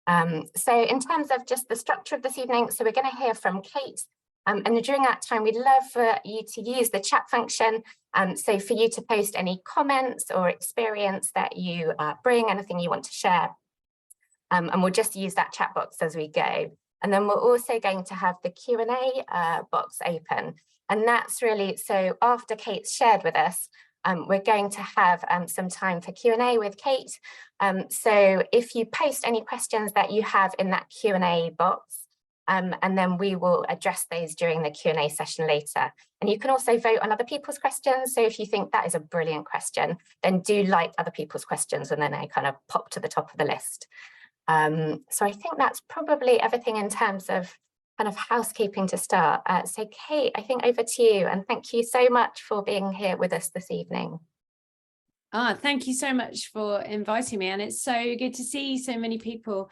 So in terms of just the structure of this evening, so we're going to hear from Kate. And during that time, we'd love for you to use the chat function. So for you to post any comments or experience that you bring, anything you want to share. And we'll just use that chat box as we go. And then we're also going to have the Q&A box open. And that's really, so after Kate's shared with us, we're going to have some time for Q&A with Kate. So if you post any questions that you have in that Q&A box, and then we will address those during the Q&A session later. And you can also vote on other people's questions. So if you think that is a brilliant question, then do like other people's questions and then they kind of pop to the top of the list. So I think that's probably everything in terms of kind of housekeeping to start. So Kate, I think over to you, and thank you so much for being here with us this evening. Thank you so much for inviting me, and it's so good to see so many people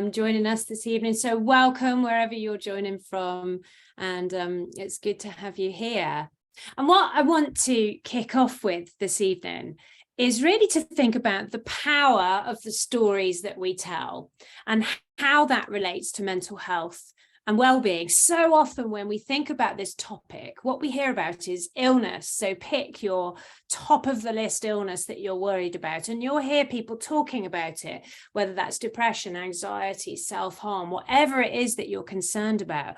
joining us this evening. So welcome wherever you're joining from, and it's good to have you here. And what I want to kick off with this evening is really to think about the power of the stories that we tell and how that relates to mental health and well-being. So often when we think about this topic, what we hear about is illness. So pick your top of the list illness that you're worried about, and you'll hear people talking about it, whether that's depression, anxiety, self-harm, whatever it is that you're concerned about.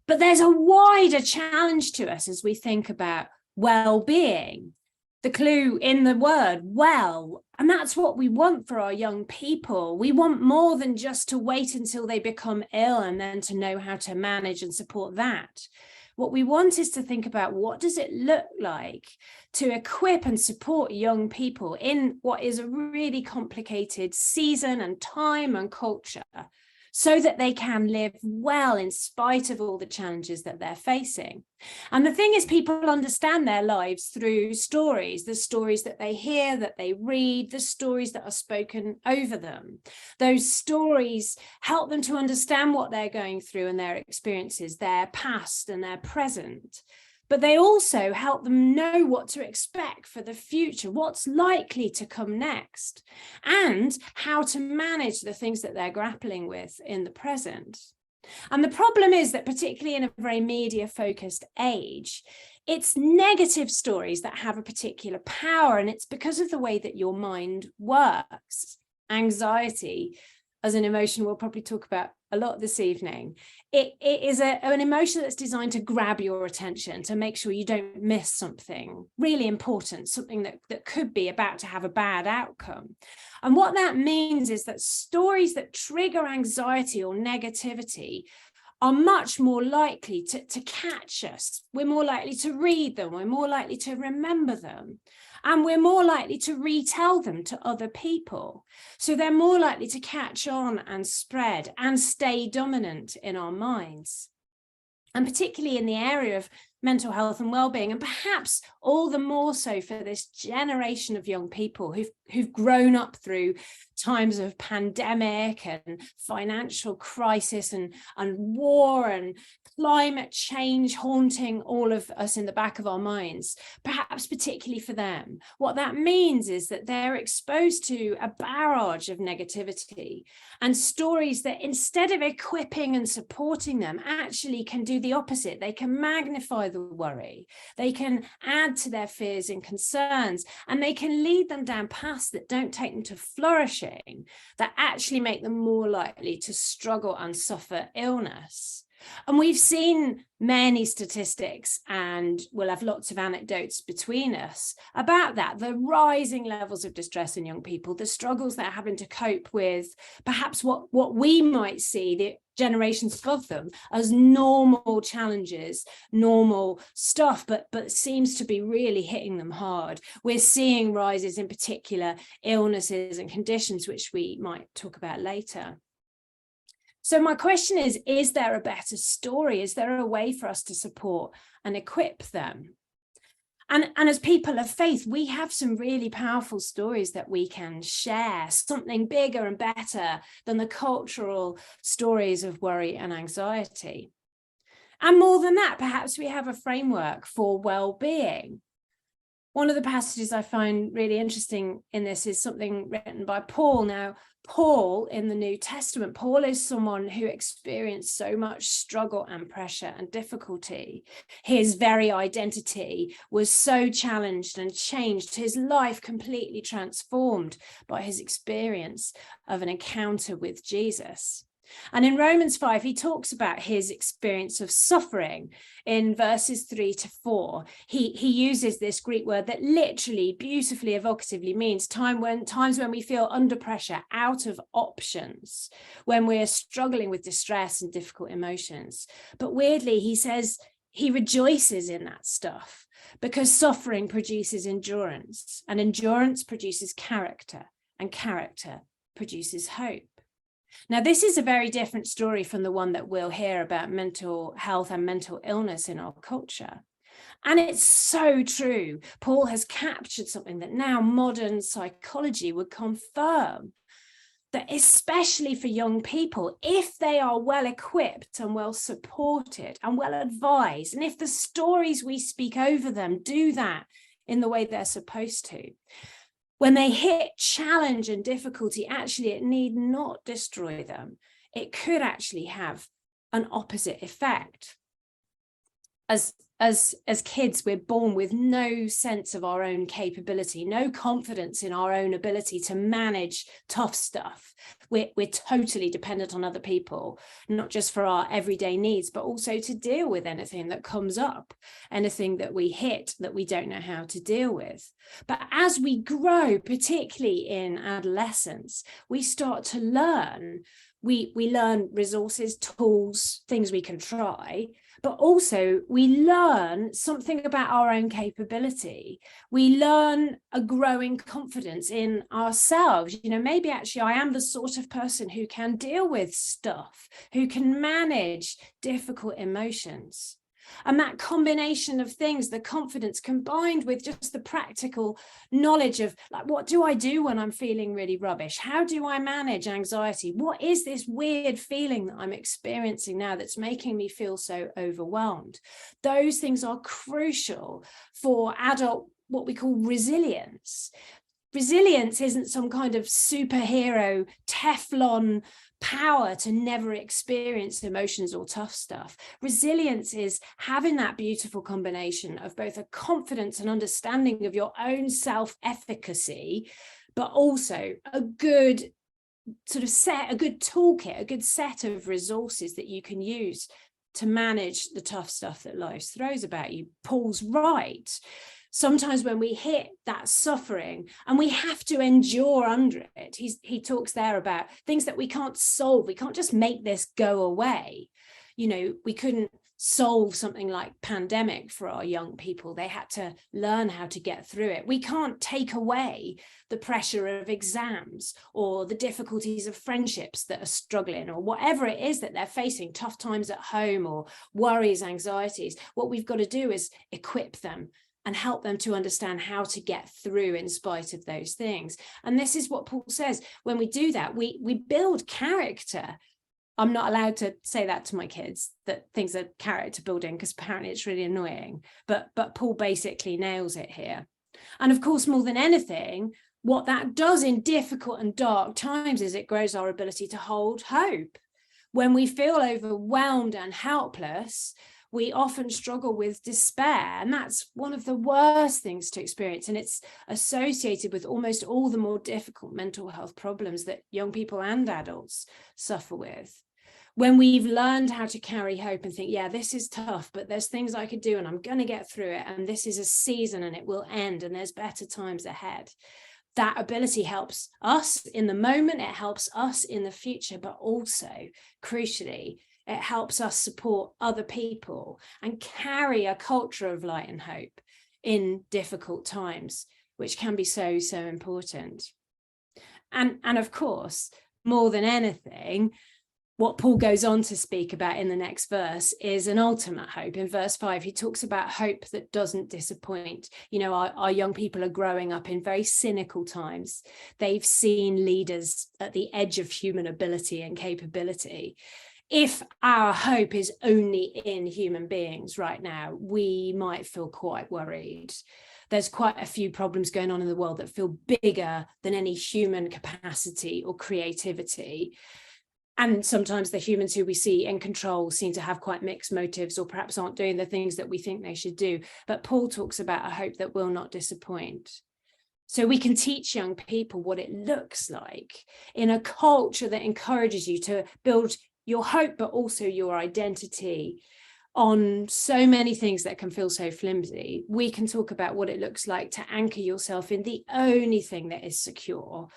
But there's a wider challenge to us as we think about well-being. The clue in the word well, and that's what we want for our young people. We want more than just to wait until they become ill and then to know how to manage and support that. What we want is to think about, what does it look like to equip and support young people in what is a really complicated season and time and culture, so that they can live well in spite of all the challenges that they're facing. And the thing is, people understand their lives through stories, the stories that they hear, that they read, the stories that are spoken over them. Those stories help them to understand what they're going through and their experiences, their past and their present. But they also help them know what to expect for the future, what's likely to come next, and how to manage the things that they're grappling with in the present. And the problem is that, particularly in a very media-focused age, it's negative stories that have a particular power, and it's because of the way that your mind works. Anxiety, as an emotion we'll probably talk about a lot this evening, it is an emotion that's designed to grab your attention, to make sure you don't miss something really important, something that could be about to have a bad outcome. And what that means is that stories that trigger anxiety or negativity are much more likely to catch us. We're more likely to read them, we're more likely to remember them, and we're more likely to retell them to other people. So they're more likely to catch on and spread and stay dominant in our minds. And particularly in the area of mental health and well-being, and perhaps all the more so for this generation of young people who've grown up through times of pandemic and financial crisis and war and climate change haunting all of us in the back of our minds, perhaps particularly for them. What that means is that they're exposed to a barrage of negativity and stories that, instead of equipping and supporting them, actually can do the opposite. They can magnify the worry, they can add to their fears and concerns, and they can lead them down paths that don't take them to flourishing, that actually make them more likely to struggle and suffer illness. And we've seen many statistics, and we'll have lots of anecdotes between us about that, the rising levels of distress in young people, the struggles they're having to cope with, perhaps what we might see, the generations above them, as normal challenges, normal stuff, but seems to be really hitting them hard. We're seeing rises in particular illnesses and conditions, which we might talk about later. So my question is there a better story? Is there a way for us to support and equip them? And as people of faith, we have some really powerful stories that we can share, something bigger and better than the cultural stories of worry and anxiety. And more than that, perhaps we have a framework for well-being. One of the passages I find really interesting in this is something written by Paul. Now, Paul in the New Testament, Paul is someone who experienced so much struggle and pressure and difficulty. His very identity was so challenged and changed, his life completely transformed by his experience of an encounter with Jesus. And in Romans 5, he talks about his experience of suffering in verses 3-4. He uses this Greek word that literally, beautifully, evocatively means times when we feel under pressure, out of options, when we're struggling with distress and difficult emotions. But weirdly, he says he rejoices in that stuff because suffering produces endurance, and endurance produces character, and character produces hope. Now, this is a very different story from the one that we'll hear about mental health and mental illness in our culture. And it's so true. Paul has captured something that now modern psychology would confirm, that especially for young people, if they are well equipped and well supported and well advised, and if the stories we speak over them do that in the way they're supposed to, when they hit challenge and difficulty, actually, it need not destroy them. It could actually have an opposite effect. As kids, we're born with no sense of our own capability, no confidence in our own ability to manage tough stuff. We're totally dependent on other people, not just for our everyday needs, but also to deal with anything that comes up, anything that we hit that we don't know how to deal with. But as we grow, particularly in adolescence, we start to learn. We learn resources, tools, things we can try, but also we learn something about our own capability. We learn a growing confidence in ourselves. You know, maybe actually I am the sort of person who can deal with stuff, who can manage difficult emotions. And that combination of things, the confidence combined with just the practical knowledge of, like, what do I do when I'm feeling really rubbish? How do I manage anxiety? What is this weird feeling that I'm experiencing now that's making me feel so overwhelmed? Those things are crucial for adult, what we call resilience. Resilience isn't some kind of superhero Teflon power to never experience emotions or tough stuff. Resilience is having that beautiful combination of both a confidence and understanding of your own self-efficacy, but also a good sort of set, a good toolkit, a good set of resources that you can use to manage the tough stuff that life throws about you. Paul's right. Sometimes when we hit that suffering and we have to endure under it, he talks there about things that we can't solve. We can't just make this go away. You know, we couldn't solve something like pandemic for our young people. They had to learn how to get through it. We can't take away the pressure of exams or the difficulties of friendships that are struggling or whatever it is that they're facing, tough times at home or worries, anxieties. What we've got to do is equip them and help them to understand how to get through in spite of those things. And this is what Paul says. When we do that, we build character. I'm not allowed to say that to my kids, that things are character building, because apparently it's really annoying. But Paul basically nails it here. And of course, more than anything, what that does in difficult and dark times is it grows our ability to hold hope. When we feel overwhelmed and helpless, we often struggle with despair, and that's one of the worst things to experience. And it's associated with almost all the more difficult mental health problems that young people and adults suffer with. When we've learned how to carry hope and think, yeah, this is tough, but there's things I could do and I'm going to get through it. And this is a season and it will end and there's better times ahead. That ability helps us in the moment. It helps us in the future, but also crucially, it helps us support other people and carry a culture of light and hope in difficult times, which can be so, so important. And of course, more than anything, what Paul goes on to speak about in the next verse is an ultimate hope. In verse 5, he talks about hope that doesn't disappoint. You know, our young people are growing up in very cynical times. They've seen leaders at the edge of human ability and capability. If our hope is only in human beings right now, we might feel quite worried. there's quite a few problems going on in the world that feel bigger than any human capacity or creativity. And sometimes the humans who we see in control seem to have quite mixed motives, or perhaps aren't doing the things that we think they should do. But Paul talks about a hope that will not disappoint. So we can teach young people what it looks like in a culture that encourages you to build your hope, but also your identity on so many things that can feel so flimsy. We can talk about what it looks like to anchor yourself in the only thing that is secure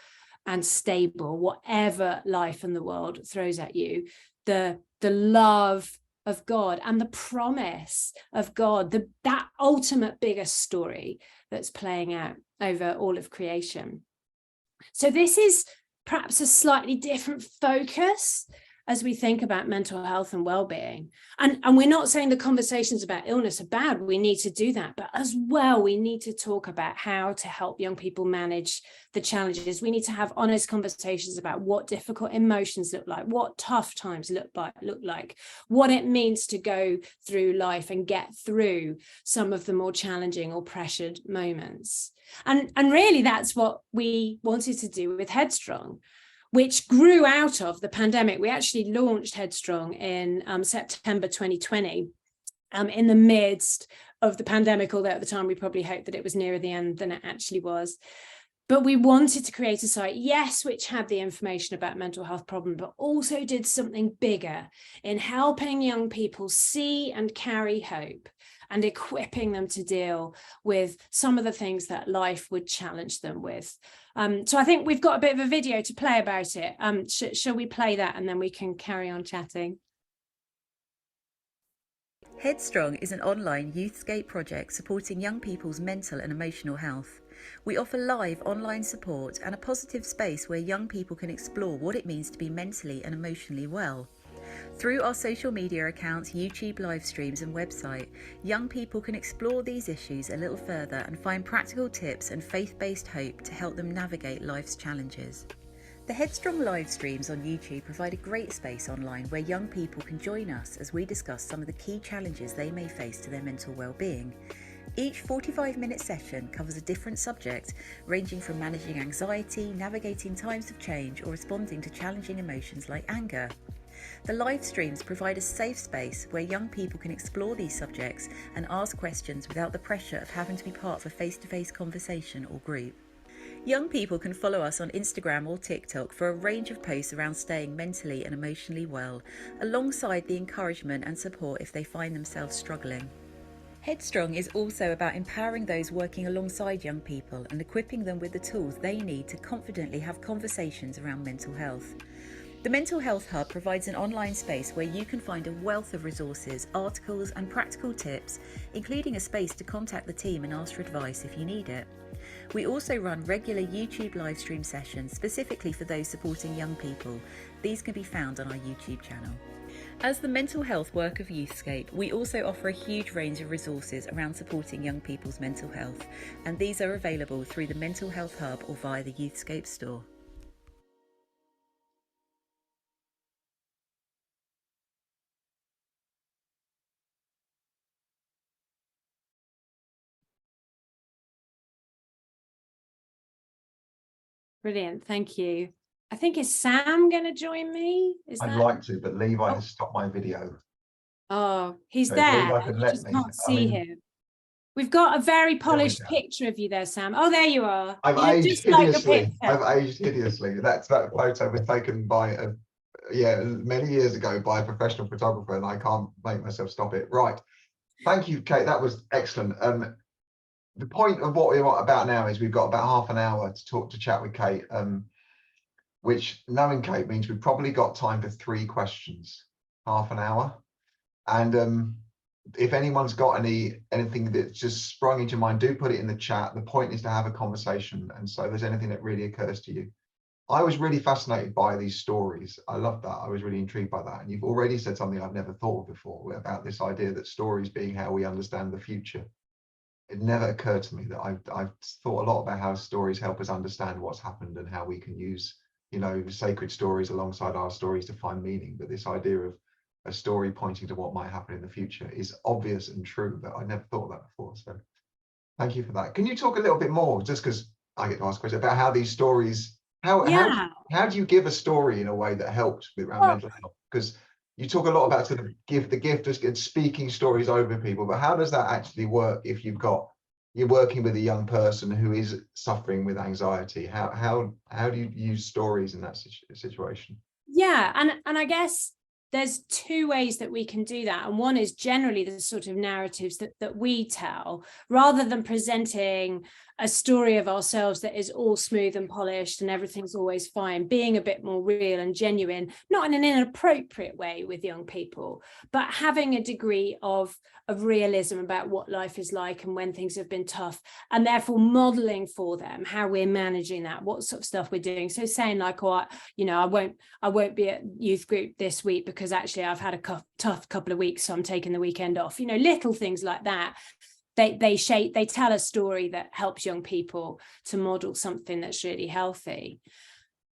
and stable, whatever life and the world throws at you, the love of God and the promise of God, that ultimate bigger story that's playing out over all of creation. So this is perhaps a slightly different focus as we think about mental health and well-being. And we're not saying the conversations about illness are bad, we need to do that, but as well, we need to talk about how to help young people manage the challenges. We need to have honest conversations about what difficult emotions look like, what tough times look like, what it means to go through life and get through some of the more challenging or pressured moments. And really, that's what we wanted to do with Headstrong, which grew out of the pandemic. We actually launched Headstrong in September 2020, in the midst of the pandemic, although at the time we probably hoped that it was nearer the end than it actually was. But we wanted to create a site, yes, which had the information about mental health problems, but also did something bigger in helping young people see and carry hope and equipping them to deal with some of the things that life would challenge them with. So I think we've got a bit of a video to play about it. Shall we play that and then we can carry on chatting? Headstrong is an online Youthscape project supporting young people's mental and emotional health. We offer live online support and a positive space where young people can explore what it means to be mentally and emotionally well. Through our social media accounts, YouTube live streams and website, young people can explore these issues a little further and find practical tips and faith-based hope to help them navigate life's challenges. The Headstrong live streams on YouTube provide a great space online where young people can join us as we discuss some of the key challenges they may face to their mental well-being. Each 45-minute session covers a different subject, ranging from managing anxiety, navigating times of change, or responding to challenging emotions like anger. The live streams provide a safe space where young people can explore these subjects and ask questions without the pressure of having to be part of a face-to-face conversation or group. Young people can follow us on Instagram or TikTok for a range of posts around staying mentally and emotionally well, alongside the encouragement and support if they find themselves struggling. Headstrong is also about empowering those working alongside young people and equipping them with the tools they need to confidently have conversations around mental health. The Mental Health Hub provides an online space where you can find a wealth of resources, articles and practical tips, including a space to contact the team and ask for advice if you need it. We also run regular YouTube live stream sessions specifically for those supporting young people. These can be found on our YouTube channel. As the mental health work of Youthscape, we also offer a huge range of resources around supporting young people's mental health, and these are available through the Mental Health Hub or via the Youthscape store. Brilliant, thank you. I think, is Sam going to join me? I'd like to, but Levi has stopped my video. Oh, he's So there. Levi could You let just me. can't see him. We've got a very polished go. picture of you there, Sam. Oh, there you are. I've You look aged just like your hideously. picture. I've aged hideously. That photo was taken by many years ago by a professional photographer, and I can't make myself stop it. Right. Thank you, Kate. That was excellent. The point of what we're about now is we've got about half an hour to chat with Kate, which, knowing Kate, means we've probably got time for 3 questions, half an hour. And if anyone's got anything that's just sprung into your mind, do put it in the chat. The point is to have a conversation, and so if there's anything that really occurs to you. I was really fascinated by these stories. I love that. I was really intrigued by that. And you've already said something I've never thought of before about this idea that stories being how we understand the future. It never occurred to me that I've thought a lot about how stories help us understand what's happened and how we can use, sacred stories alongside our stories to find meaning. But this idea of a story pointing to what might happen in the future is obvious and true, but I never thought of that before. So Thank you for that. Can you talk a little bit more, just because I get to ask questions, about how these stories, how do you give a story in a way that helps with around mental health? Because you talk a lot about sort of the gift of speaking stories over people, but how does that actually work if you're working with a young person who is suffering with anxiety? How do you use stories in that situation? Yeah, and I guess there's two ways that we can do that. And one is generally the sort of narratives that we tell, rather than presenting a story of ourselves that is all smooth and polished and everything's always fine, being a bit more real and genuine, not in an inappropriate way with young people, but having a degree of realism about what life is like and when things have been tough, and therefore modeling for them how we're managing that, what sort of stuff we're doing. So saying like, oh, I won't be at youth group this week because actually I've had a tough couple of weeks, so I'm taking the weekend off, little things like that. They tell a story that helps young people to model something that's really healthy.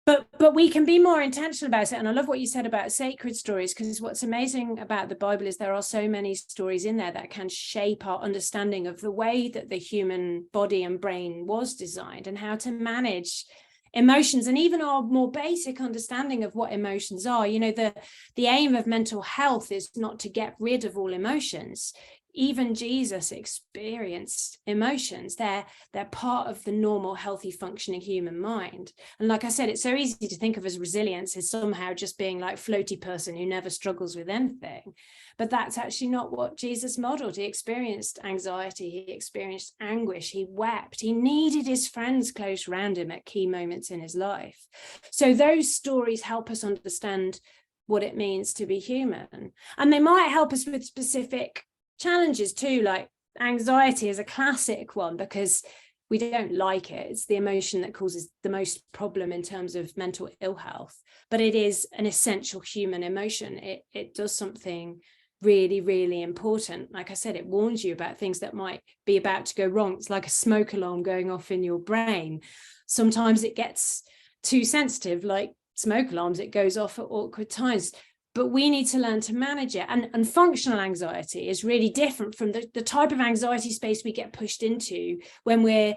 But we can be more intentional about it. And I love what you said about sacred stories, because what's amazing about the Bible is there are so many stories in there that can shape our understanding of the way that the human body and brain was designed and how to manage emotions, and even our more basic understanding of what emotions are. The aim of mental health is not to get rid of all emotions. Even Jesus experienced emotions. They're part of the normal, healthy, functioning human mind. And like I said, it's so easy to think of as resilience as somehow just being like floaty person who never struggles with anything. But that's actually not what Jesus modeled. He experienced anxiety, he experienced anguish, he wept, he needed his friends close around him at key moments in his life. So those stories help us understand what it means to be human. And they might help us with specific challenges too, like anxiety is a classic one because we don't like it. It's the emotion that causes the most problem in terms of mental ill health, but it is an essential human emotion. It does something really, really important. Like I said, it warns you about things that might be about to go wrong. It's like a smoke alarm going off in your brain. Sometimes it gets too sensitive, like smoke alarms, it goes off at awkward times. But we need to learn to manage it. And functional anxiety is really different from the type of anxiety space we get pushed into when we're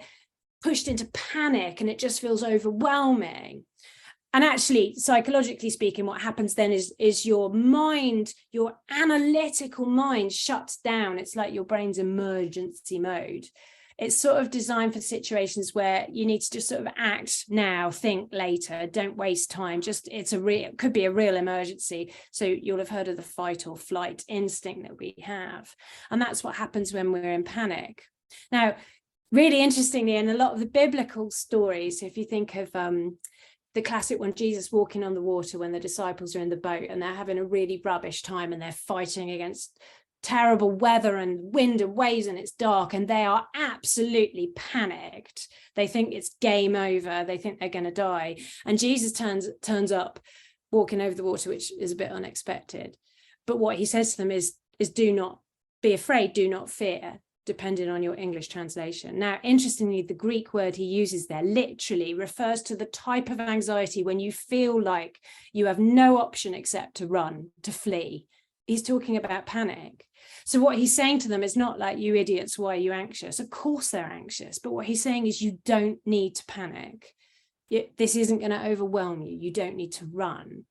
pushed into panic and it just feels overwhelming. And actually, psychologically speaking, what happens then is your mind, your analytical mind shuts down. It's like your brain's emergency mode. It's sort of designed for situations where you need to just sort of act now, think later, don't waste time. It could be a real emergency. So you'll have heard of the fight or flight instinct that we have. And that's what happens when we're in panic. Now, really interestingly, in a lot of the biblical stories, if you think of the classic one, Jesus walking on the water when the disciples are in the boat and they're having a really rubbish time and they're fighting against terrible weather and wind and waves and it's dark and they are absolutely panicked. They think it's game over. They think they're going to die. And Jesus turns up walking over the water, which is a bit unexpected. But what he says to them is do not be afraid, do not fear, depending on your English translation. Now, interestingly, the Greek word he uses there literally refers to the type of anxiety when you feel like you have no option except to run, to flee. He's talking about panic. So what he's saying to them is not like, you idiots, why are you anxious? Of course they're anxious. But what he's saying is you don't need to panic. This isn't going to overwhelm you. You don't need to run.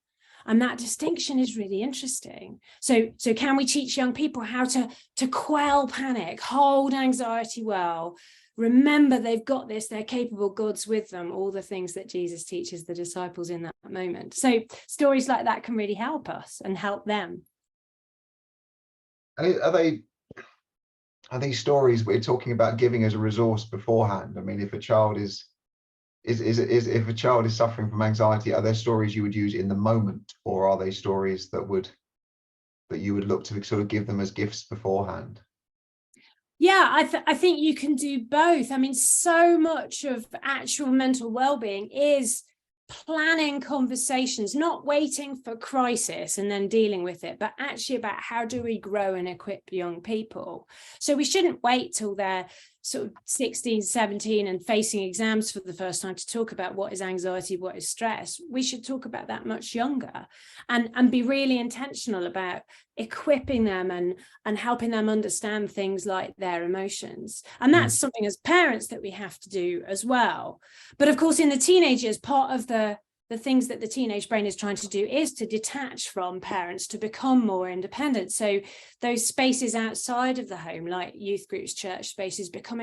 And that distinction is really interesting. So can we teach young people how to quell panic, hold anxiety well, remember they've got this, they're capable, God's with them, all the things that Jesus teaches the disciples in that moment. So stories like that can really help us and help them. Are these stories we're talking about giving as a resource beforehand? I mean, if a child is if a child is suffering from anxiety, are there stories you would use in the moment, or are they stories that you would look to sort of give them as gifts beforehand? Yeah, I think you can do both. I mean, so much of actual mental well-being is planning conversations, not waiting for crisis and then dealing with it, but actually about how do we grow and equip young people. So we shouldn't wait till they're sort of 16, 17 and facing exams for the first time to talk about what is anxiety, what is stress. We should talk about that much younger and be really intentional about equipping them and helping them understand things like their emotions. And that's something as parents that we have to do as well. But of course, in the teenagers, part of the things that the teenage brain is trying to do is to detach from parents, to become more independent. So those spaces outside of the home, like youth groups, church spaces, become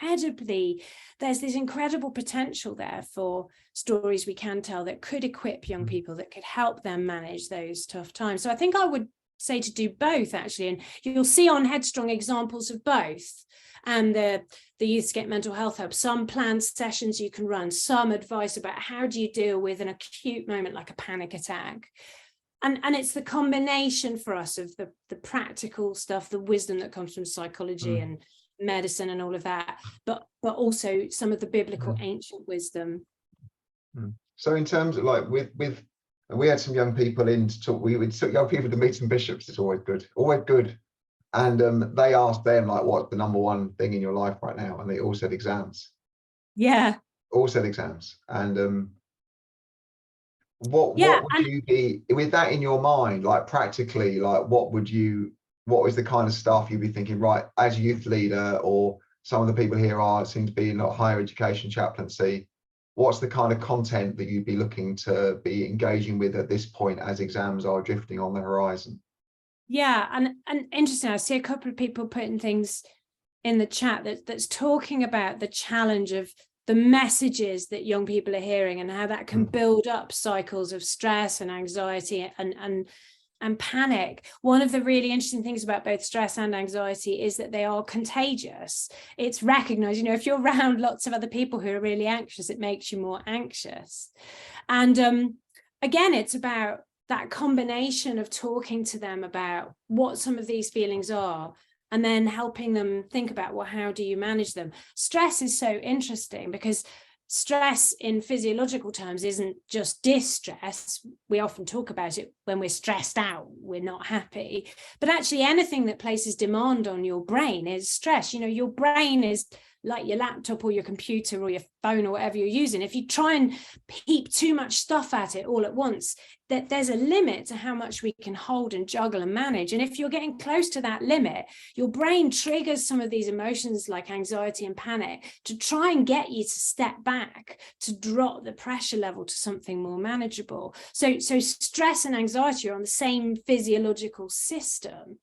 there's this incredible potential there for stories we can tell that could equip young people, that could help them manage those tough times. So I think I would say to do both, actually, and you'll see on Headstrong examples of both. And the Youthscape Mental Health Hub, some planned sessions you can run, some advice about how do you deal with an acute moment like a panic attack. And it's the combination for us of the practical stuff, the wisdom that comes from psychology and medicine and all of that, but also some of the biblical ancient wisdom. So in terms of like with we had some young people in to talk, we took young people to meet some bishops. It's always good. And they asked them, like, what's the number one thing in your life right now? And they all said exams. Yeah. All said exams. And what would you be, with that in your mind, like practically, like what is the kind of stuff you'd be thinking, right, as a youth leader, or some of the people here seem to be in a higher education chaplaincy, what's the kind of content that you'd be looking to be engaging with at this point as exams are drifting on the horizon? Yeah, and interesting, I see a couple of people putting things in the chat that's talking about the challenge of the messages that young people are hearing and how that can build up cycles of stress and anxiety and panic. One of the really interesting things about both stress and anxiety is that they are contagious. It's recognized, if you're around lots of other people who are really anxious, it makes you more anxious. And again, it's about that combination of talking to them about what some of these feelings are and then helping them think about, well, how do you manage them? Stress is so interesting because stress in physiological terms isn't just distress. We often talk about it when we're stressed out, we're not happy, but actually anything that places demand on your brain is stress. Your brain is like your laptop or your computer or your phone or whatever you're using. If you try and heap too much stuff at it all at once, that there's a limit to how much we can hold and juggle and manage. And if you're getting close to that limit, your brain triggers some of these emotions like anxiety and panic to try and get you to step back, to drop the pressure level to something more manageable. So stress and anxiety are on the same physiological system.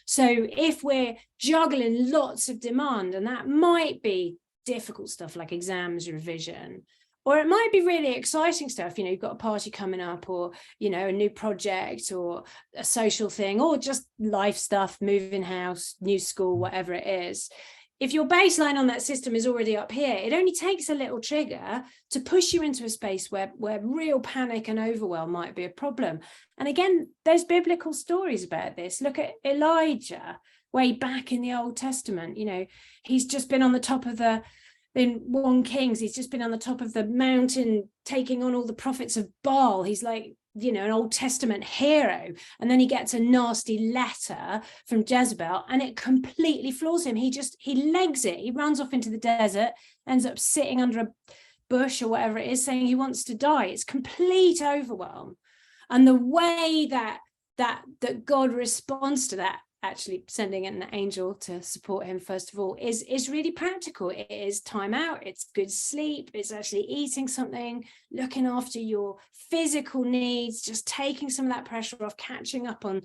So if we're juggling lots of demand, and that might be difficult stuff like exams, revision, or it might be really exciting stuff, you've got a party coming up, or, a new project or a social thing, or just life stuff, moving house, new school, whatever it is. If your baseline on that system is already up here, it only takes a little trigger to push you into a space where real panic and overwhelm might be a problem. And again, there's biblical stories about this. Look at Elijah way back in the Old Testament. He's just been on the top of in 1 Kings, he's just been on the top of the mountain taking on all the prophets of Baal. He's like, an Old Testament hero. And then he gets a nasty letter from Jezebel and it completely floors him. He legs it. He runs off into the desert, ends up sitting under a bush or whatever it is, saying he wants to die. It's complete overwhelm. And the way that God responds to that, actually sending an angel to support him first of all, is really practical. It is time out, it's good sleep, it's actually eating something, looking after your physical needs, just taking some of that pressure off, catching up on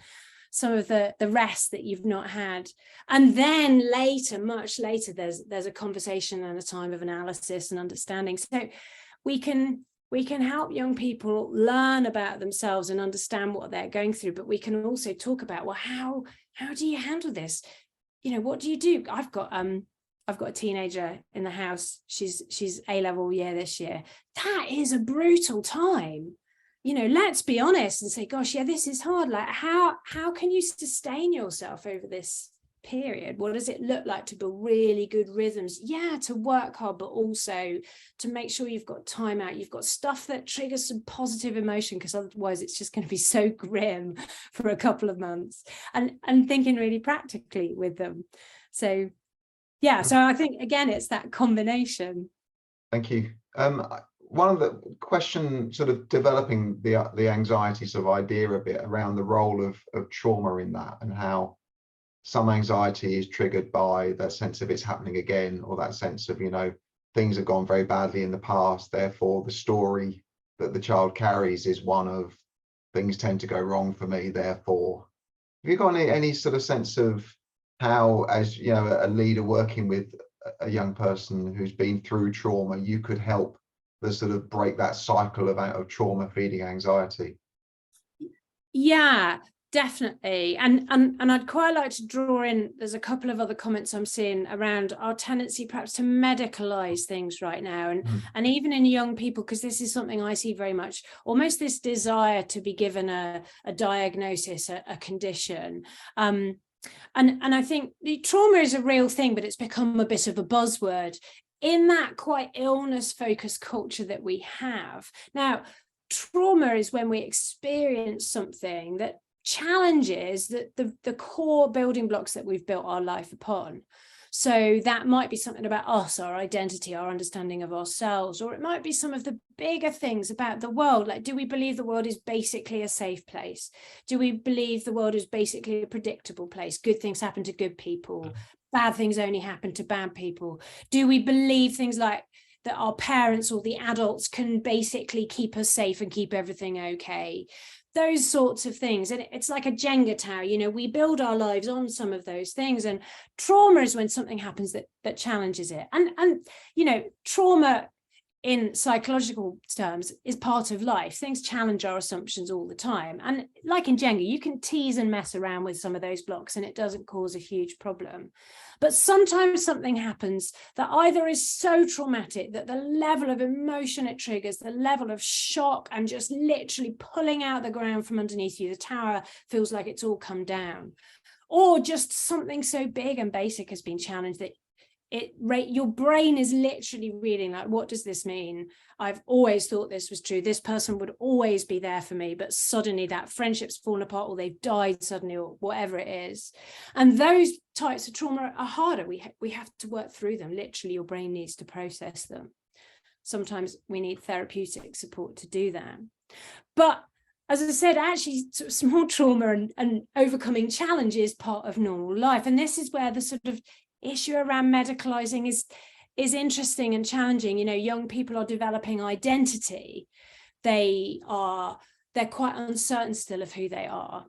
some of the rest that you've not had. And then later, much later, there's a conversation and a time of analysis and understanding. So we can help young people learn about themselves and understand what they're going through, but we can also talk about, well, how do you handle this? What do you do? I've got a teenager in the house. She's A-level year this year. That is a brutal time. Let's be honest and say, gosh, yeah, this is hard. Like, how can you sustain yourself over this period? What does it look like to build really good rhythms? Yeah, to work hard, but also to make sure you've got time out, you've got stuff that triggers some positive emotion, because otherwise it's just going to be so grim for a couple of months. And thinking really practically with them. So Yeah, so I think again it's that combination. Thank you. One of the question, sort of developing the anxiety sort of idea a bit around the role of trauma in that, and how some anxiety is triggered by that sense of it's happening again, or that sense of, you know, things have gone very badly in the past, therefore the story that the child carries is one of things tend to go wrong for me, therefore. Have you got any sort of sense of how, as you know, a leader working with a young person who's been through trauma, you could help the sort of break that cycle of trauma feeding anxiety? Yeah, definitely. And I'd quite like to draw in, there's a couple of other comments I'm seeing around our tendency perhaps to medicalize things right now, and even in young people, because this is something I see very much, almost this desire to be given a diagnosis, a condition. And I think the trauma is a real thing, but it's become a bit of a buzzword in that quite illness focused culture that we have now. Trauma is when we experience something that challenges the core building blocks that we've built our life upon. So that might be something about us, our identity, our understanding of ourselves, or it might be some of the bigger things about the world. Like, do we believe the world is basically a safe place? Do we believe the world is basically a predictable place? Good things happen to good people. Bad things only happen to bad people. Do we believe things like that our parents or the adults can basically keep us safe and keep everything okay? Those sorts of things. And it's like a Jenga tower, you know, we build our lives on some of those things, and trauma is when something happens that challenges it. And you know, trauma in psychological terms is part of life. Things challenge our assumptions all the time. And like in Jenga, you can tease and mess around with some of those blocks and it doesn't cause a huge problem. But sometimes something happens that either is so traumatic that the level of emotion it triggers, the level of shock, and just literally pulling out the ground from underneath you, the tower feels like it's all come down. Or just something so big and basic has been challenged that your brain is literally reading like, what does this mean? I've always thought this was true. This person would always be there for me, but suddenly that friendship's fallen apart, or they've died suddenly, or whatever it is. And those types of trauma are harder. We have to work through them. Literally, your brain needs to process them. Sometimes we need therapeutic support to do that. But as I said, actually, sort of small trauma and overcoming challenge is part of normal life. And this is where the sort of issue around medicalizing is interesting and challenging. You know, young people are developing identity. They're quite uncertain still of who they are.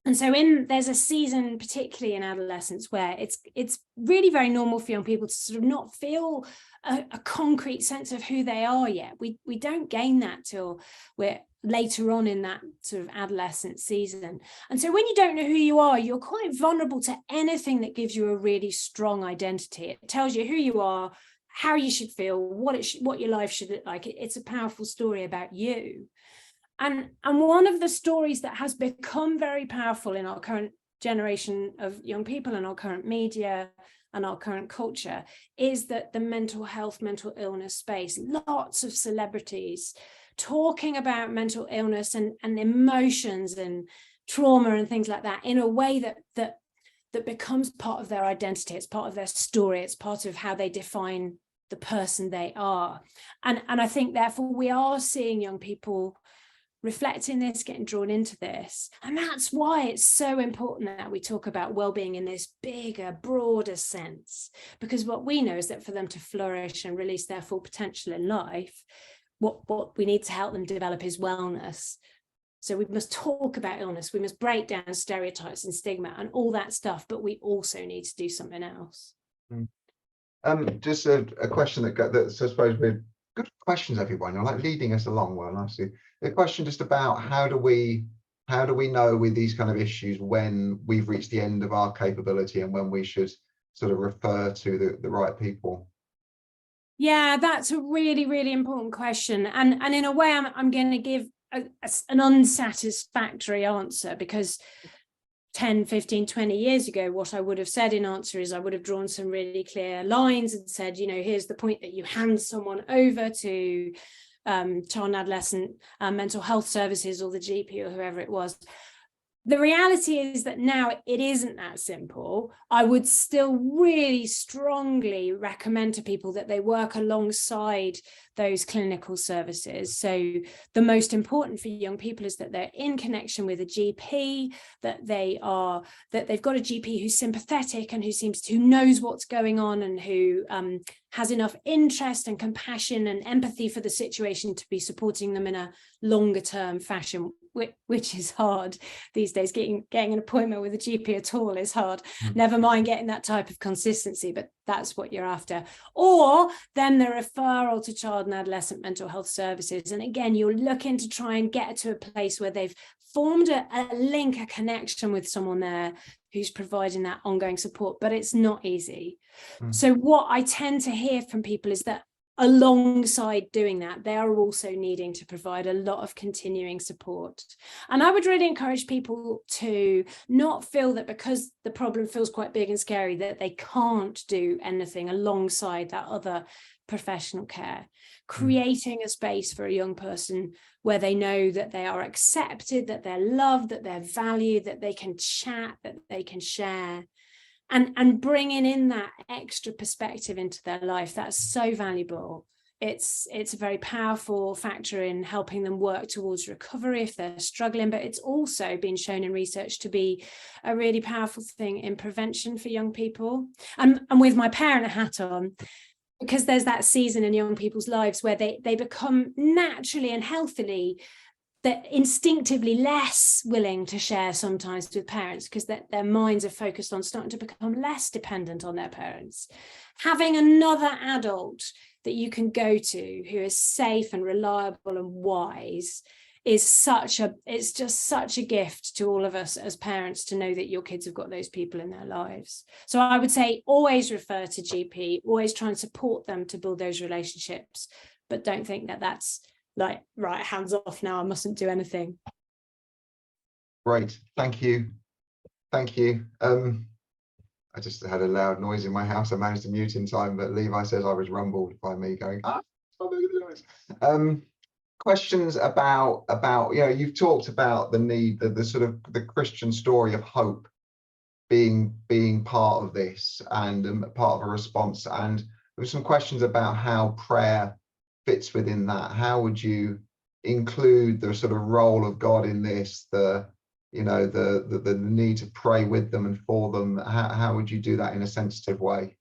And so there's a season, particularly in adolescence, where it's really very normal for young people to sort of not feel a concrete sense of who they are yet. We don't gain that till we're later on in that sort of adolescent season. And so when you don't know who you are, you're quite vulnerable to anything that gives you a really strong identity. It tells you who you are, how you should feel, what your life should look like. It's a powerful story about you. And one of the stories that has become very powerful in our current generation of young people and our current media and our current culture is that the mental health, mental illness space, lots of celebrities talking about mental illness and emotions and trauma and things like that in a way that becomes part of their identity. It's part of their story. It's part of how they define the person they are. And I think therefore we are seeing young people reflecting this, getting drawn into this. And that's why it's so important that we talk about well-being in this bigger, broader sense, because what we know is that for them to flourish and release their full potential in life, what we need to help them develop is wellness. So we must talk about illness, we must break down stereotypes and stigma and all that stuff, but we also need to do something else. Just a question that's I suppose we're good questions, everyone. You're like leading us along well nicely. The question just about how do we know with these kind of issues when we've reached the end of our capability and when we should sort of refer to the right people? Yeah, that's a really, really important question. And in a way, I'm going to give an unsatisfactory answer, because 10, 15, 20 years ago, what I would have said in answer is I would have drawn some really clear lines and said, you know, here's the point that you hand someone over to child and adolescent mental health services or the GP or whoever it was. The reality is that now it isn't that simple. I would still really strongly recommend to people that they work alongside those clinical services. So the most important for young people is that they're in connection with a GP, that they've got a GP who's sympathetic and who knows what's going on, and who has enough interest and compassion and empathy for the situation to be supporting them in a longer term fashion, which is hard these days. Getting an appointment with a GP at all is hard. Never mind getting that type of consistency, but that's what you're after. Or then the referral to child and adolescent mental health services. And again, you're looking to try and get to a place where they've formed a link, a connection with someone there who's providing that ongoing support, but it's not easy. So what I tend to hear from people is that alongside doing that, they are also needing to provide a lot of continuing support. And I would really encourage people to not feel that because the problem feels quite big and scary that they can't do anything alongside that other professional care. Creating a space for a young person where they know that they are accepted, that they're loved, that they're valued, that they can chat, that they can share. And bringing in that extra perspective into their life, that's so valuable. It's a very powerful factor in helping them work towards recovery if they're struggling, but it's also been shown in research to be a really powerful thing in prevention for young people. And with my parent hat on, because there's that season in young people's lives where they become naturally and healthily, they're instinctively less willing to share sometimes with parents because their minds are focused on starting to become less dependent on their parents. Having another adult that you can go to who is safe and reliable and wise is it's just such a gift to all of us as parents to know that your kids have got those people in their lives. So I would say always refer to GP, always try and support them to build those relationships, but don't think that that's like, right, hands off now, I mustn't do anything. Great, thank you. I just had a loud noise in my house. I managed to mute in time, but Levi says I was rumbled by me going, stop making the noise. Questions about you've talked about the need, the sort of the Christian story of hope being part of this and part of a response, and there were some questions about how prayer fits within that. How would you include the sort of role of God in this, the need to pray with them and for them? How would you do that in a sensitive way?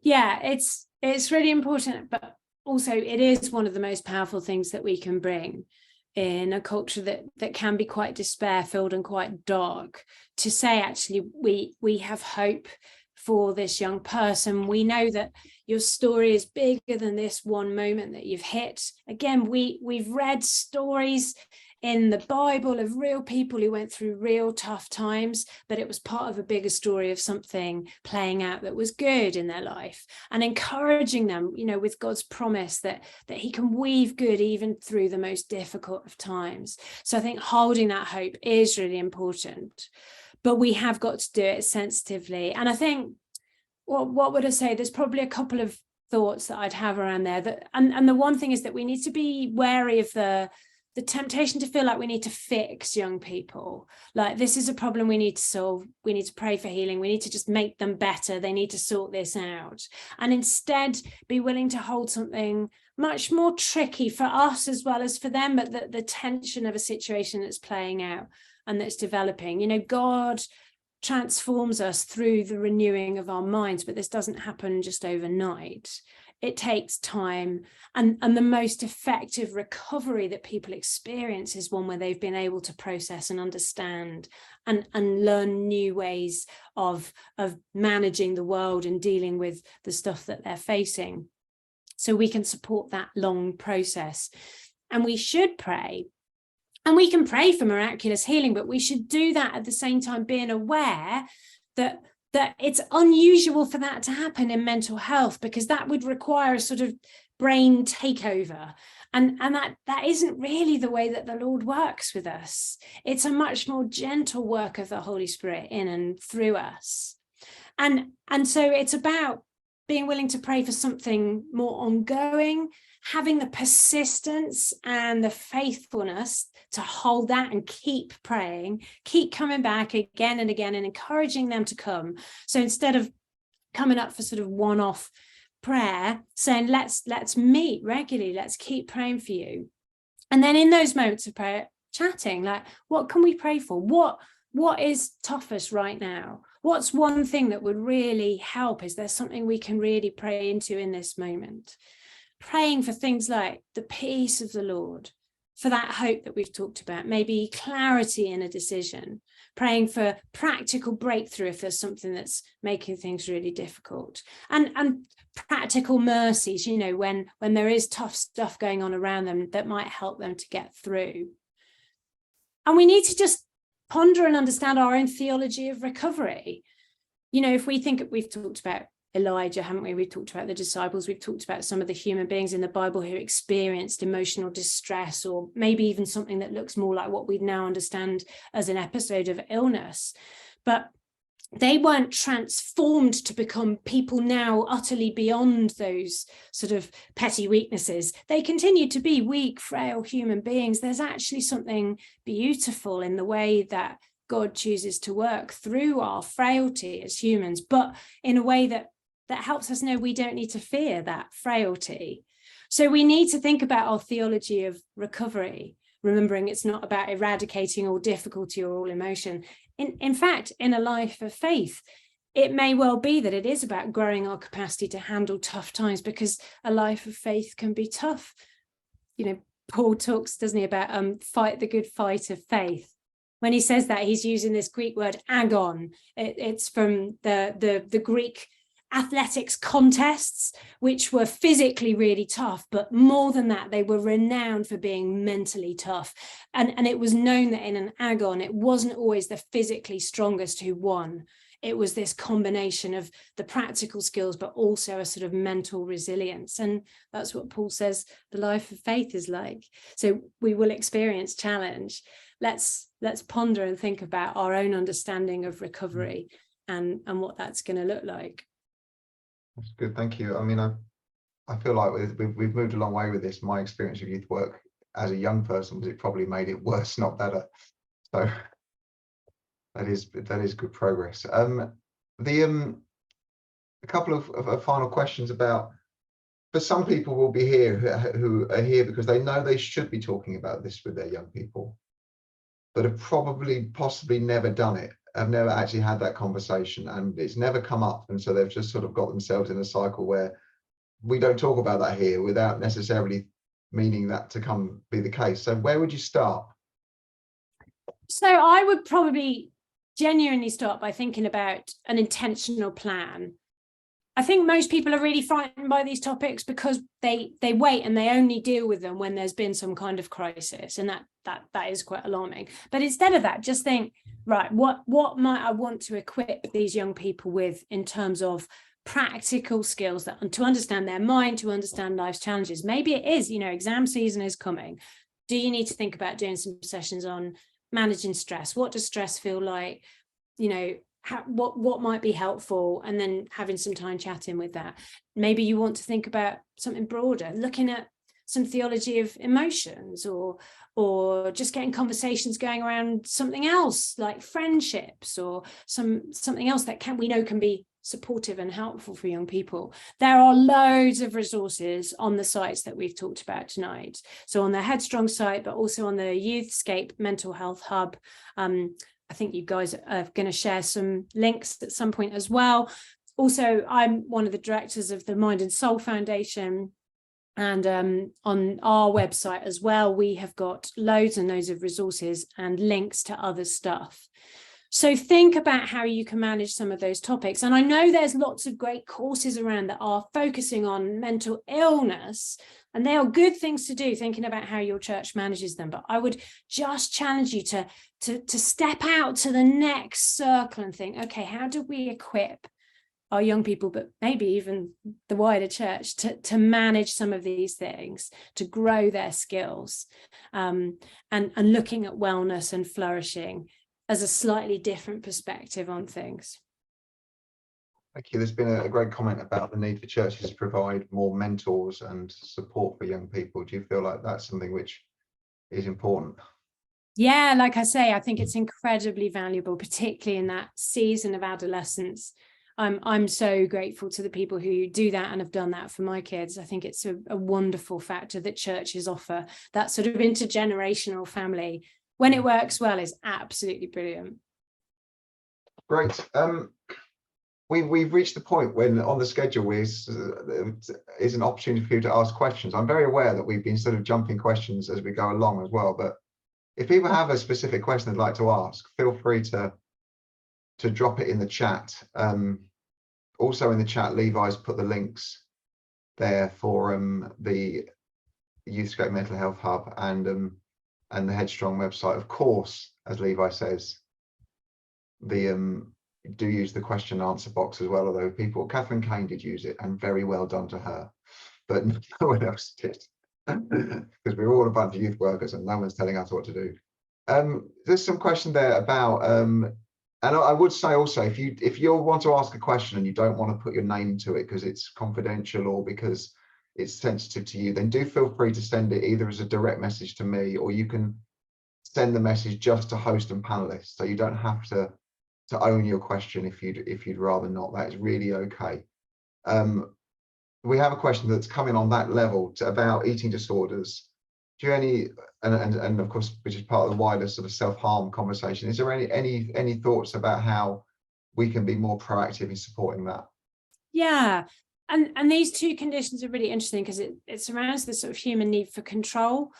Yeah, it's really important, but also it is one of the most powerful things that we can bring in a culture that can be quite despair filled and quite dark, to say actually we have hope for this young person. We know that your story is bigger than this one moment that you've hit. Again, we've read stories in the Bible of real people who went through real tough times, but it was part of a bigger story of something playing out that was good in their life, and encouraging them, with God's promise that he can weave good even through the most difficult of times. So I think holding that hope is really important, but we have got to do it sensitively. And I think, what would I say? There's probably a couple of thoughts that I'd have around there. And the one thing is that we need to be wary of the temptation to feel like we need to fix young people. Like, this is a problem we need to solve. We need to pray for healing. We need to just make them better. They need to sort this out. And instead be willing to hold something much more tricky for us as well as for them, but the tension of a situation that's playing out and that's developing. God transforms us through the renewing of our minds, but this doesn't happen just overnight. It takes time, and the most effective recovery that people experience is one where they've been able to process and understand and learn new ways of managing the world and dealing with the stuff that they're facing. So we can support that long process, and we should pray. And we can pray for miraculous healing, but we should do that at the same time being aware that it's unusual for that to happen in mental health, because that would require a sort of brain takeover. And that isn't really the way that the Lord works with us. It's a much more gentle work of the Holy Spirit in and through us. And so it's about being willing to pray for something more ongoing, having the persistence and the faithfulness to hold that and keep praying, keep coming back again and again and encouraging them to come. So instead of coming up for sort of one-off prayer, saying let's meet regularly, let's keep praying for you. And then in those moments of prayer, chatting, like, what can we pray for? What is toughest right now? What's one thing that would really help? Is there something we can really pray into in this moment? Praying for things like the peace of the Lord, for that hope that we've talked about, maybe clarity in a decision, praying for practical breakthrough if there's something that's making things really difficult, and practical mercies, you know, when there is tough stuff going on around them that might help them to get through. And we need to just ponder and understand our own theology of recovery. You know, if we think, we've talked about Elijah, haven't we? We've talked about the disciples. We've talked about some of the human beings in the Bible who experienced emotional distress, or maybe even something that looks more like what we now understand as an episode of illness. But they weren't transformed to become people now utterly beyond those sort of petty weaknesses. They continued to be weak, frail human beings. There's actually something beautiful in the way that God chooses to work through our frailty as humans, but in a way that helps us know we don't need to fear that frailty. So we need to think about our theology of recovery, remembering it's not about eradicating all difficulty or all emotion. In fact, in a life of faith, it may well be that it is about growing our capacity to handle tough times, because a life of faith can be tough. You know, Paul talks, doesn't he, about fight the good fight of faith. When he says that, he's using this Greek word agon. It's from the Greek athletics contests, which were physically really tough, but more than that, they were renowned for being mentally tough. And it was known that in an agon, it wasn't always the physically strongest who won. It was this combination of the practical skills, but also a sort of mental resilience. And that's what Paul says the life of faith is like. So we will experience challenge. Let's ponder and think about our own understanding of recovery and what that's going to look like. That's good, thank you. I mean, I feel like we've moved a long way with this. My experience of youth work as a young person was it probably made it worse, not better. So that is good progress. A couple of final questions about, for some people will be here who are here because they know they should be talking about this with their young people, but have possibly never done it. I've never actually had that conversation, and it's never come up, and so they've just sort of got themselves in a cycle where we don't talk about that here without necessarily meaning that to be the case. So where would you start? So I would probably genuinely start by thinking about an intentional plan. I think most people are really frightened by these topics because they wait and they only deal with them when there's been some kind of crisis, and that is quite alarming. But instead of that, just think, right, what might I want to equip these young people with in terms of practical skills that to understand their mind, to understand life's challenges. Maybe it is, you know, exam season is coming. Do you need to think about doing some sessions on managing stress? What does stress feel like? You know, what might be helpful, and then having some time chatting with that. Maybe you want to think about something broader, looking at some theology of emotions, or just getting conversations going around something else like friendships, or something else that we know can be supportive and helpful for young people. There are loads of resources on the sites that we've talked about tonight. So on the Headstrong site, but also on the Youthscape Mental Health Hub. I think you guys are going to share some links at some point as well. Also, I'm one of the directors of the Mind and Soul Foundation. And on our website as well, we have got loads and loads of resources and links to other stuff. So think about how you can manage some of those topics. And I know there's lots of great courses around that are focusing on mental illness, and they are good things to do, thinking about how your church manages them. But I would just challenge you to step out to the next circle and think, okay, how do we equip our young people, but maybe even the wider church, to manage some of these things, to grow their skills, and looking at wellness and flourishing as a slightly different perspective on things. Thank you. There's been a great comment about the need for churches to provide more mentors and support for young people. Do you feel like that's something which is important? Yeah, like I say, I think it's incredibly valuable, particularly in that season of adolescence. I'm so grateful to the people who do that and have done that for my kids. I think it's a wonderful factor that churches offer. That sort of intergenerational family, when it works well, is absolutely brilliant. Great. We've reached the point when on the schedule is an opportunity for you to ask questions. I'm very aware that we've been sort of jumping questions as we go along as well, but if people have a specific question they'd like to ask, feel free to drop it in the chat. Also in the chat, Levi's put the links there for the Youthscape Mental Health Hub and the Headstrong website. Of course, as Levi says, the do use the question and answer box as well, although Catherine Kane did use it, and very well done to her, but no one else did. Because we're all a bunch of youth workers and no one's telling us what to do. There's some question there about and I would say also, if you want to ask a question and you don't want to put your name to it because it's confidential or because it's sensitive to you, then do feel free to send it either as a direct message to me, or you can send the message just to host and panelists, so you don't have to own your question if you'd rather not. That is really okay. We have a question that's coming on that level about eating disorders. Do you any and of course, which is part of the wider sort of self-harm conversation, is there any thoughts about how we can be more proactive in supporting that? Yeah, and these two conditions are really interesting because it surrounds the sort of human need for control.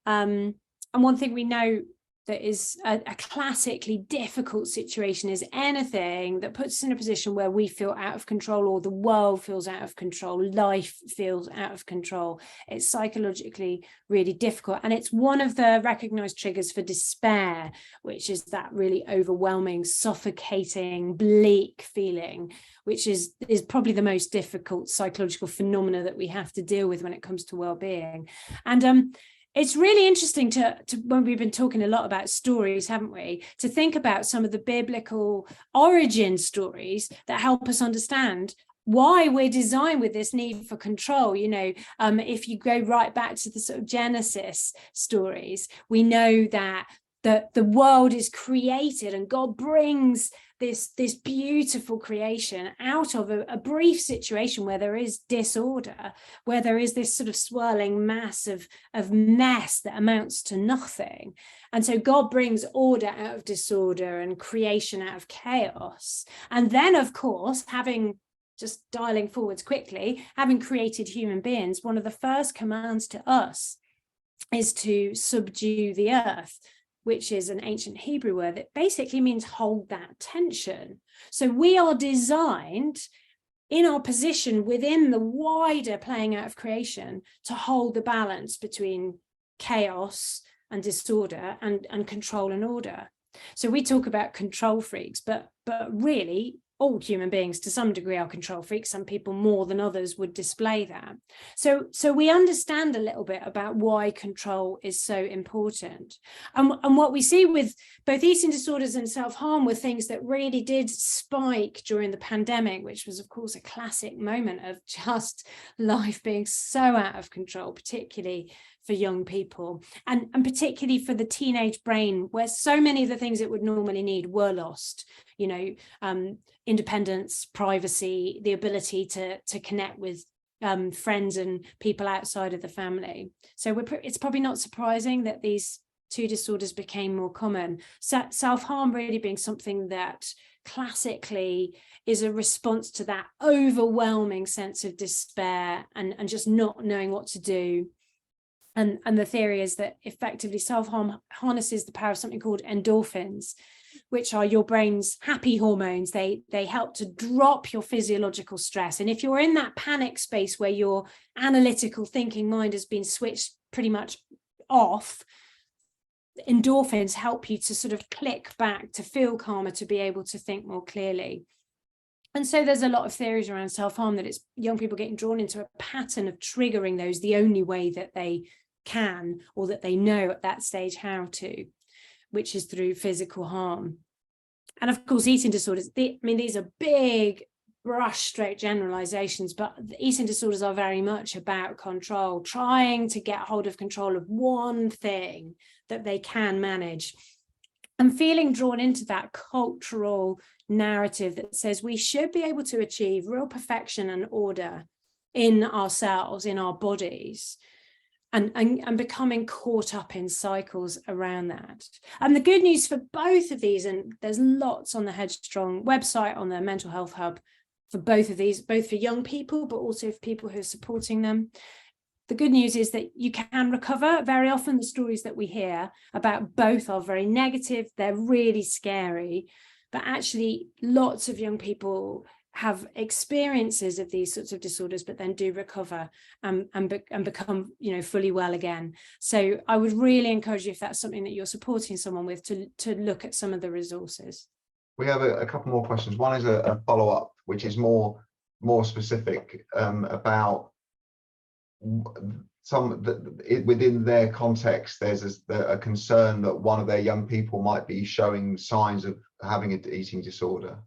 And one thing we know that is a classically difficult situation is anything that puts us in a position where we feel out of control, or the world feels out of control, life feels out of control. It's psychologically really difficult. And it's one of the recognized triggers for despair, which is that really overwhelming, suffocating, bleak feeling, which is probably the most difficult psychological phenomena that we have to deal with when it comes to well-being. And it's really interesting to when we've been talking a lot about stories, haven't we, to think about some of the biblical origin stories that help us understand why we're designed with this need for control. You know, if you go right back to the sort of Genesis stories, we know that the world is created and God brings this beautiful creation out of a brief situation where there is disorder, where there is this sort of swirling mass of mess that amounts to nothing. And so God brings order out of disorder and creation out of chaos. And then, of course, just dialing forwards quickly, having created human beings, one of the first commands to us is to subdue the earth, which is an ancient Hebrew word that basically means hold that tension. So we are designed in our position within the wider playing out of creation to hold the balance between chaos and disorder and control and order. So we talk about control freaks, but really all human beings to some degree are control freaks. Some people more than others would display that. So we understand a little bit about why control is so important. And what we see with both eating disorders and self-harm were things that really did spike during the pandemic, which was, of course, a classic moment of just life being so out of control, particularly for young people, and particularly for the teenage brain, where so many of the things it would normally need were lost. You know, independence, privacy, the ability to connect with friends and people outside of the family. So it's probably not surprising that these two disorders became more common. Self-harm really being something that classically is a response to that overwhelming sense of despair and just not knowing what to do. And the theory is that effectively self-harm harnesses the power of something called endorphins, which are your brain's happy hormones. They help to drop your physiological stress. And if you're in that panic space where your analytical thinking mind has been switched pretty much off, endorphins help you to sort of click back, to feel calmer, to be able to think more clearly. And so there's a lot of theories around self-harm that it's young people getting drawn into a pattern of triggering those the only way that they can, or that they know at that stage how to, which is through physical harm. And of course, eating disorders, these are big brushstroke generalizations, but eating disorders are very much about control, trying to get hold of control of one thing that they can manage. And feeling drawn into that cultural narrative that says we should be able to achieve real perfection and order in ourselves, in our bodies, and becoming caught up in cycles around that. And the good news for both of these, and there's lots on the Headstrong website, on the Mental Health Hub, for both of these, both for young people, but also for people who are supporting them. The good news is that you can recover. Very often the stories that we hear about both are very negative, they're really scary, but actually lots of young people have experiences of these sorts of disorders, but then do recover and become, fully well again. So I would really encourage you, if that's something that you're supporting someone with, to look at some of the resources. We have a couple more questions. One is a follow-up, which is more specific about within their context. There's a concern that one of their young people might be showing signs of having an eating disorder,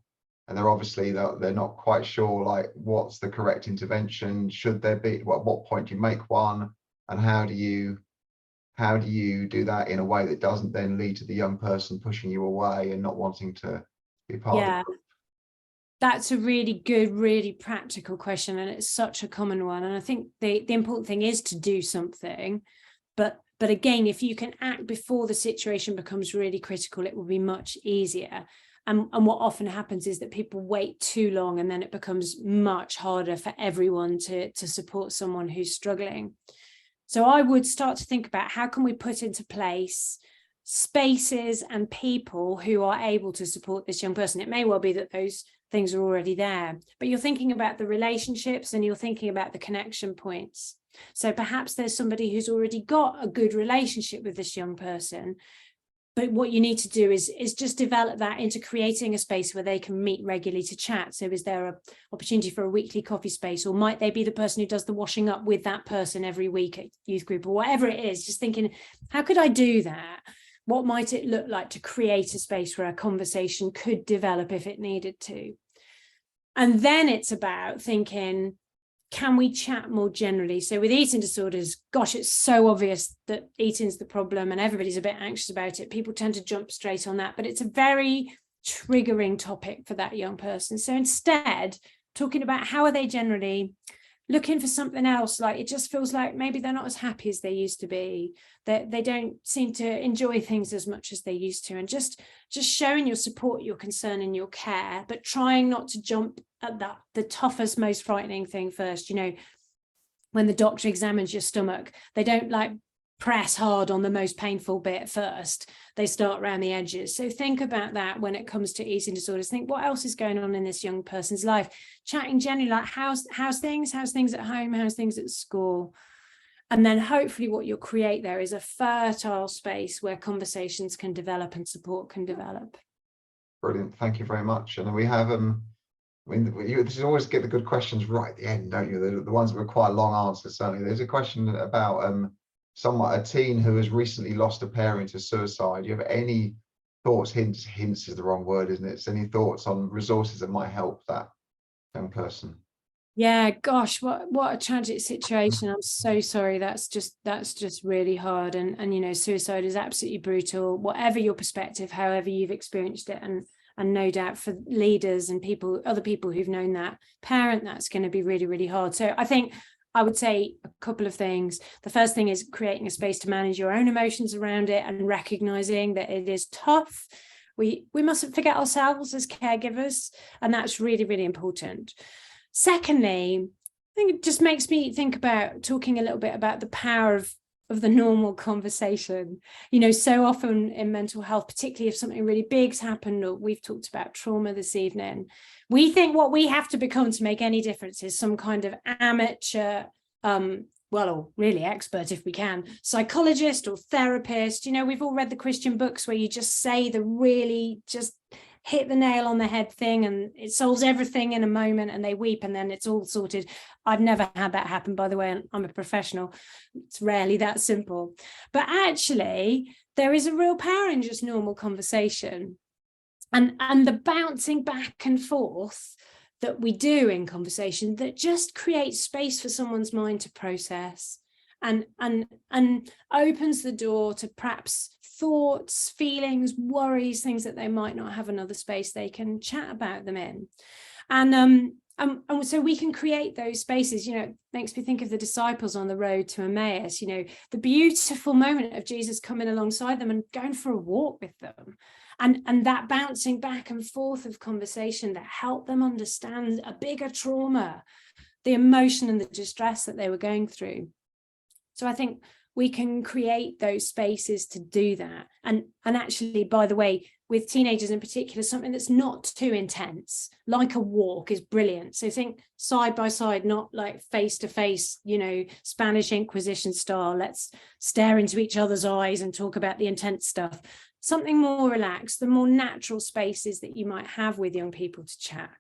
and they're not quite sure, like, what's the correct intervention, should there be, at what point do you make one, and how do you do that in a way that doesn't then lead to the young person pushing you away and not wanting to be part of the group? That's a really good, really practical question, and it's such a common one. And I think the important thing is to do something, but again, if you can act before the situation becomes really critical, it will be much easier. And what often happens is that people wait too long, and then it becomes much harder for everyone to support someone who's struggling. So I would start to think about, how can we put into place spaces and people who are able to support this young person? It may well be that those things are already there, but you're thinking about the relationships and you're thinking about the connection points. So perhaps there's somebody who's already got a good relationship with this young person, but what you need to do is just develop that into creating a space where they can meet regularly to chat. So is there an opportunity for a weekly coffee space, or might they be the person who does the washing up with that person every week at youth group, or whatever it is? Just thinking, how could I do that? What might it look like to create a space where a conversation could develop if it needed to? And then it's about thinking, can we chat more generally? So with eating disorders, gosh, it's so obvious that eating's the problem and everybody's a bit anxious about it. People tend to jump straight on that, but it's a very triggering topic for that young person. So instead, talking about how are they generally looking for something else, like it just feels like maybe they're not as happy as they used to be, that they don't seem to enjoy things as much as they used to, and just showing your support, your concern and your care, but trying not to jump at the toughest, most frightening thing first. When the doctor examines your stomach, they don't like press hard on the most painful bit first, they start around the edges. So think about that when it comes to eating disorders. Think, what else is going on in this young person's life? Chatting generally, like how's things at home, how's things at school? And then hopefully what you'll create there is a fertile space where conversations can develop and support can develop. Brilliant, thank you very much. And then we have this is always get the good questions right at the end, don't you? The ones that require long answers. Certainly there's a question about a teen who has recently lost a parent to suicide. Do you have any thoughts, hints is the wrong word, isn't it? So any thoughts on resources that might help that young person? Yeah, gosh, what a tragic situation. I'm so sorry. That's just really hard. And suicide is absolutely brutal, whatever your perspective, however you've experienced it. And no doubt for leaders and other people who've known that parent, that's going to be really, really hard. So I think I would say a couple of things. The first thing is creating a space to manage your own emotions around it and recognizing that it is tough. We mustn't forget ourselves as caregivers, and that's really, really important. Secondly, I think it just makes me think about talking a little bit about the power of the normal conversation. So often in mental health, particularly if something really big's happened, or we've talked about trauma this evening, we think what we have to become to make any difference is some kind of amateur, or really expert if we can, psychologist or therapist. We've all read the Christian books where you just say the really just hit the nail on the head thing and it solves everything in a moment and they weep and then it's all sorted. I've never had that happen, by the way, and I'm a professional. It's rarely that simple. But actually, there is a real power in just normal conversation and the bouncing back and forth that we do in conversation that just creates space for someone's mind to process and opens the door to perhaps thoughts, feelings, worries, things that they might not have another space they can chat about them in. And so we can create those spaces. You know, it makes me think of the disciples on the road to Emmaus, you know, the beautiful moment of Jesus coming alongside them and going for a walk with them. And that bouncing back and forth of conversation that helped them understand a bigger trauma, the emotion and the distress that they were going through. So I think we can create those spaces to do that. And actually, by the way, with teenagers in particular, something that's not too intense, like a walk, is brilliant. So think side by side, not like face to face, you know, Spanish Inquisition style. Let's stare into each other's eyes and talk about the intense stuff. Something more relaxed, the more natural spaces that you might have with young people to chat.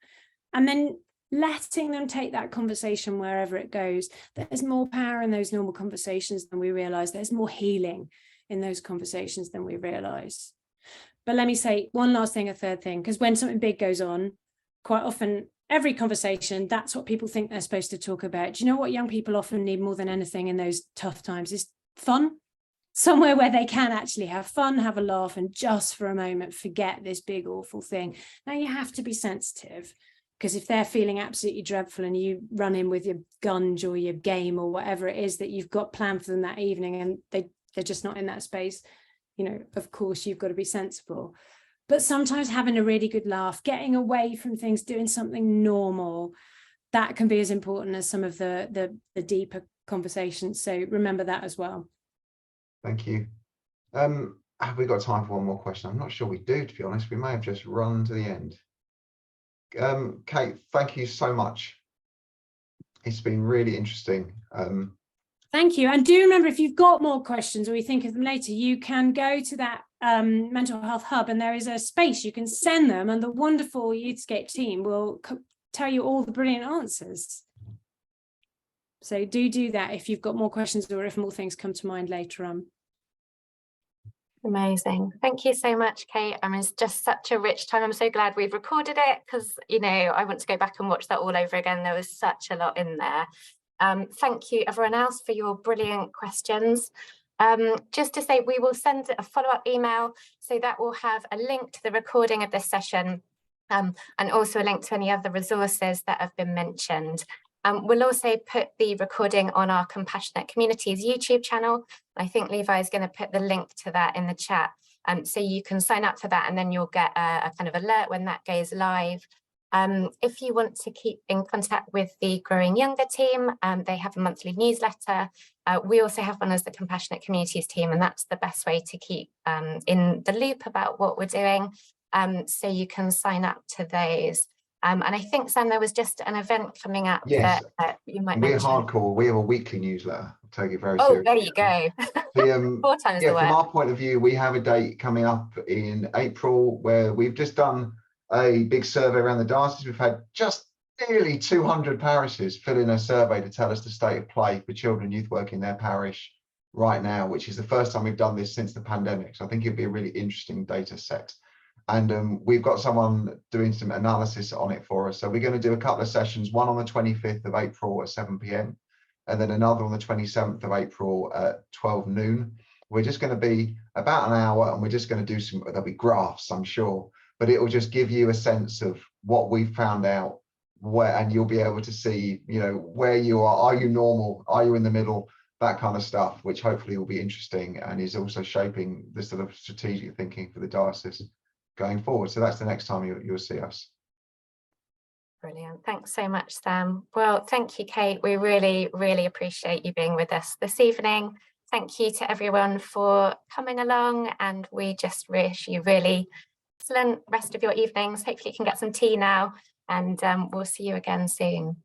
And then letting them take that conversation wherever it goes. There's more power in those normal conversations than we realize. There's more healing in those conversations than we realize. But let me say one last thing, a third thing, because when something big goes on, quite often, every conversation, that's what people think they're supposed to talk about. Do you know what young people often need more than anything in those tough times is fun? Somewhere where they can actually have fun, have a laugh, and just for a moment forget this big awful thing. Now you have to be sensitive, because if they're feeling absolutely dreadful and you run in with your gunge or your game or whatever it is that you've got planned for them that evening and they're just not in that space, you know, of course you've got to be sensible. But sometimes having a really good laugh, getting away from things, doing something normal, that can be as important as some of the deeper conversations. So remember that as well. Thank you. Have we got time for one more question? I'm not sure we do, to be honest. We may have just run to the end. Kate, thank you so much. It's been really interesting. Thank you. And do remember, if you've got more questions or you think of them later, you can go to that mental health hub and there is a space you can send them and the wonderful Youthscape team will tell you all the brilliant answers. So do that if you've got more questions or if more things come to mind later on. Amazing. Thank you so much, Kate. I mean, it's just such a rich time. I'm so glad we've recorded it because, you know, I want to go back and watch that all over again. There was such a lot in there. Thank you, everyone else, for your brilliant questions. Just to say, we will send a follow-up email, so that will have a link to the recording of this session and also a link to any other resources that have been mentioned. We'll also put the recording on our Compassionate Communities YouTube channel. I think Levi is going to put the link to that in the chat. So you can sign up for that and then you'll get a kind of alert when that goes live. If you want to keep in contact with the Growing Younger team, they have a monthly newsletter. We also have one as the Compassionate Communities team, and that's the best way to keep in the loop about what we're doing. So you can sign up to those. And I think, Sam, there was just an event coming up. Yes, that you might we're mention. hardcore. We have a weekly newsletter. I'll take it very seriously. seriously. There you go. 4 times the work. From our point of view, we have a date coming up in April where we've just done a big survey around the diocese. We've had just nearly 200 parishes fill in a survey to tell us the state of play for children and youth work in their parish right now, which is the first time we've done this since the pandemic. So I think it'd be a really interesting data set. And we've got someone doing some analysis on it for us. So we're going to do a couple of sessions, one on the 25th of April at 7 p.m. and then another on the 27th of April at 12 noon. We're just going to be about an hour and we're just going to do some, there'll be graphs, I'm sure, but it will just give you a sense of what we've found out, where, and you'll be able to see, you know, where you are you normal? Are you in the middle? That kind of stuff, which hopefully will be interesting and is also shaping the sort of strategic thinking for the diocese going forward. So that's the next time you'll see us. Brilliant. Thanks so much, Sam. Well, thank you, Kate. We really, really appreciate you being with us this evening. Thank you to everyone for coming along, and we just wish you really excellent rest of your evenings. Hopefully you can get some tea now, and we'll see you again soon.